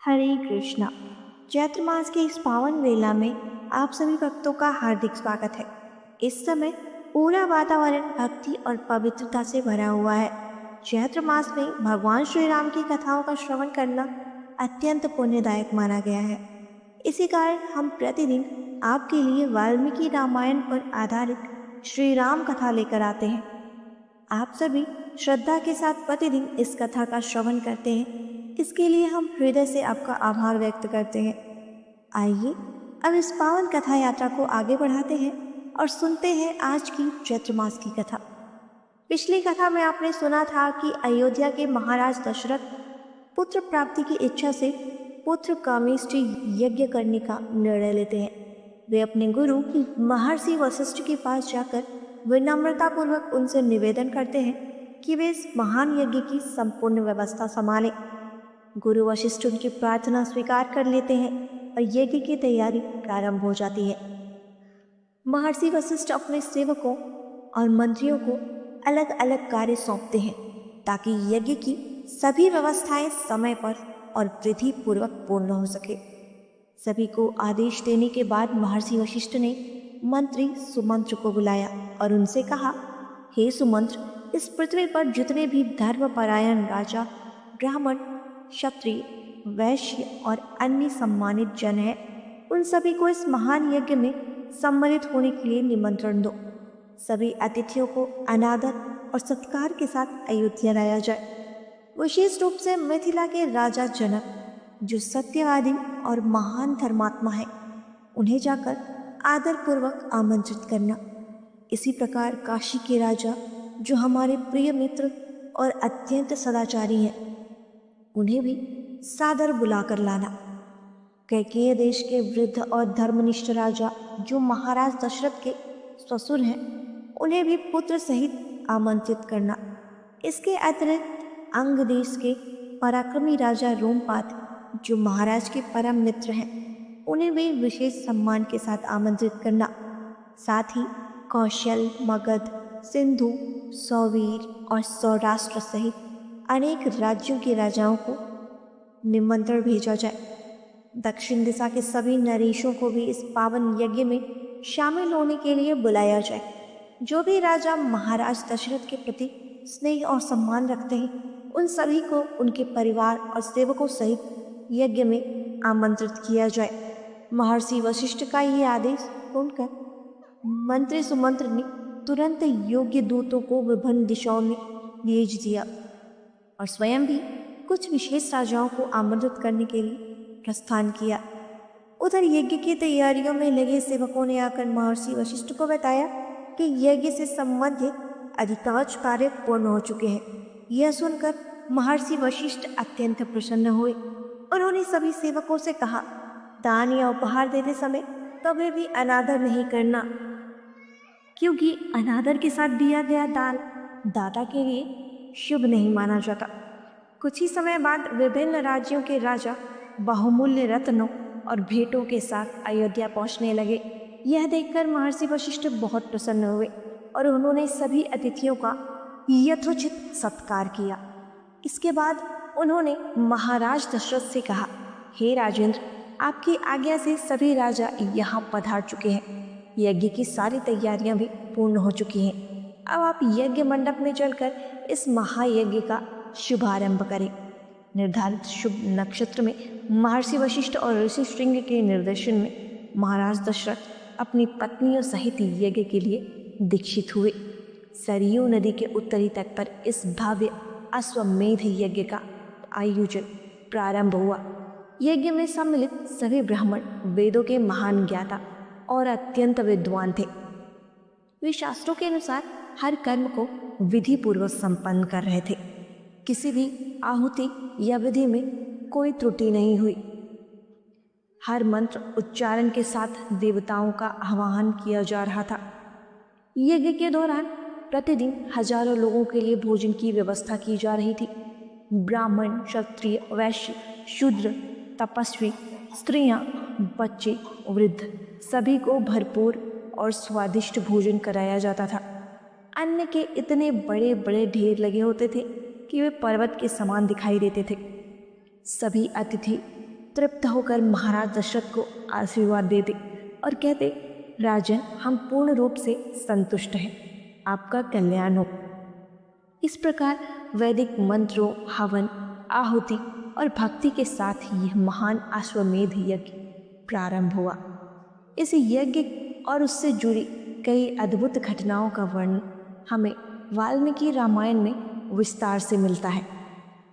हरे कृष्णा। चैत्र मास के इस पावन वेला में आप सभी भक्तों का हार्दिक स्वागत है। इस समय पूरा वातावरण भक्ति और पवित्रता से भरा हुआ है। चैत्र मास में भगवान श्री राम की कथाओं का श्रवण करना अत्यंत पुण्यदायक माना गया है। इसी कारण हम प्रतिदिन आपके लिए वाल्मीकि रामायण पर आधारित श्री राम कथा लेकर आते हैं। आप सभी श्रद्धा के साथ प्रतिदिन इस कथा का श्रवण करते हैं, इसके लिए हम हृदय से आपका आभार व्यक्त करते हैं। आइए अब इस पावन कथा यात्रा को आगे बढ़ाते हैं और सुनते हैं आज की चैत्र मास की कथा। पिछली कथा में आपने सुना था कि अयोध्या के महाराज दशरथ पुत्र प्राप्ति की इच्छा से पुत्र कामेष्टि यज्ञ करने का निर्णय लेते हैं। वे अपने गुरु महर्षि वशिष्ठ के पास जाकर विनम्रता पूर्वक उनसे निवेदन करते हैं कि वे इस महान यज्ञ की संपूर्ण व्यवस्था संभालें। गुरु वशिष्ठ उनकी प्रार्थना स्वीकार कर लेते हैं और यज्ञ की तैयारी प्रारंभ हो जाती है। महर्षि वशिष्ठ अपने सेवकों और मंत्रियों को अलग अलग कार्य सौंपते हैं ताकि यज्ञ की सभी व्यवस्थाएं समय पर और विधि पूर्वक पूर्ण हो सके। सभी को आदेश देने के बाद महर्षि वशिष्ठ ने मंत्री सुमंत्र को बुलाया और उनसे कहा, हे सुमंत्र, इस पृथ्वी पर जितने भी धर्मपरायण राजा, ब्राह्मण, क्षत्रिय, वैश्य और अन्य सम्मानित जन हैं, उन सभी को इस महान यज्ञ में सम्मिलित होने के लिए निमंत्रण दो। सभी अतिथियों को अनादर और सत्कार के साथ अयोध्या लाया जाए। विशेष रूप से मिथिला के राजा जनक, जो सत्यवादी और महान धर्मात्मा है, उन्हें जाकर आदरपूर्वक आमंत्रित करना। इसी प्रकार काशी के राजा, जो हमारे प्रिय मित्र और अत्यंत सदाचारी हैं, उन्हें भी सादर बुलाकर लाना। कैकेय देश के वृद्ध और धर्मनिष्ठ राजा, जो महाराज दशरथ के ससुर हैं, उन्हें भी पुत्र सहित आमंत्रित करना। इसके अतिरिक्त अंग देश के पराक्रमी राजा रोमपाद, जो महाराज के परम मित्र हैं, उन्हें भी विशेष सम्मान के साथ आमंत्रित करना। साथ ही कौशल, मगध, सिंधु, सौवीर और सौराष्ट्र सहित अनेक राज्यों के राजाओं को निमंत्रण भेजा जाए। दक्षिण दिशा के सभी नरेशों को भी इस पावन यज्ञ में शामिल होने के लिए बुलाया जाए। जो भी राजा महाराज दशरथ के प्रति स्नेह और सम्मान रखते हैं, उन सभी को उनके परिवार और सेवकों सहित यज्ञ में आमंत्रित किया जाए। महर्षि वशिष्ठ का ये आदेश सुनकर मंत्री सुमंत्र ने तुरंत योग्य दूतों को विभिन्न दिशाओं में भेज दिया और स्वयं भी कुछ विशेष राजाओं को आमंत्रित करने के लिए प्रस्थान किया। उधर यज्ञ की तैयारियों में लगे सेवकों ने आकर महर्षि वशिष्ठ को बताया कि यज्ञ से संबंधित अधिकांश कार्य पूर्ण हो चुके हैं। यह सुनकर महर्षि वशिष्ठ अत्यंत प्रसन्न हुए। उन्होंने सभी सेवकों से कहा, दान या उपहार देते समय कभी भी अनादर नहीं करना, क्योंकि अनादर के साथ दिया गया दान दाता के लिए शुभ नहीं माना जाता। कुछ ही समय बाद विभिन्न राज्यों के राजा बहुमूल्य रत्नों और भेंटों के साथ अयोध्या पहुंचने लगे। यह देखकर महर्षि वशिष्ठ बहुत प्रसन्न हुए और उन्होंने सभी अतिथियों का यथोचित सत्कार किया। इसके बाद उन्होंने महाराज दशरथ से कहा, हे राजेंद्र, आपकी आज्ञा से सभी राजा यहाँ पधार चुके हैं। यज्ञ की सारी तैयारियां भी पूर्ण हो चुकी हैं। अब आप यज्ञ मंडप में चलकर इस महायज्ञ का शुभारंभ करें। निर्धारित शुभ नक्षत्र में महर्षि वशिष्ठ और ऋषि श्रृंग के निर्देशन में महाराज दशरथ अपनी पत्नियों सहित यज्ञ के लिए दीक्षित हुए। सरयू नदी के उत्तरी तट पर इस भव्य अश्वमेध यज्ञ का आयोजन प्रारंभ हुआ। यज्ञ में सम्मिलित सभी ब्राह्मण वेदों के महान ज्ञाता और अत्यंत विद्वान थे। वे शास्त्रों के अनुसार हर कर्म को विधि पूर्वक संपन्न कर रहे थे। किसी भी आहुति या विधि में कोई त्रुटि नहीं हुई। हर मंत्र उच्चारण के साथ देवताओं का आह्वान किया जा रहा था। यज्ञ के दौरान प्रतिदिन हजारों लोगों के लिए भोजन की व्यवस्था की जा रही थी। ब्राह्मण, क्षत्रिय, वैश्य, शूद्र, तपस्वी, स्त्रियां, बच्चे, वृद्ध, सभी को भरपूर और स्वादिष्ट भोजन कराया जाता था। अन्न के इतने बड़े बड़े ढेर लगे होते थे कि वे पर्वत के समान दिखाई देते थे। सभी अतिथि तृप्त होकर महाराज दशरथ को आशीर्वाद देते और कहते, राजन, हम पूर्ण रूप से संतुष्ट हैं, आपका कल्याण हो। इस प्रकार वैदिक मंत्रों, हवन, आहुति और भक्ति के साथ ही यह महान अश्वमेध यज्ञ प्रारंभ हुआ। इस यज्ञ और उससे जुड़ी कई अद्भुत घटनाओं का वर्णन हमें वाल्मीकि रामायण में विस्तार से मिलता है।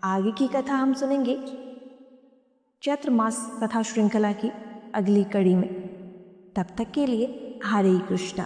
आगे की कथा हम सुनेंगे चैत्र मास कथा श्रृंखला की अगली कड़ी में। तब तक के लिए हरे कृष्णा।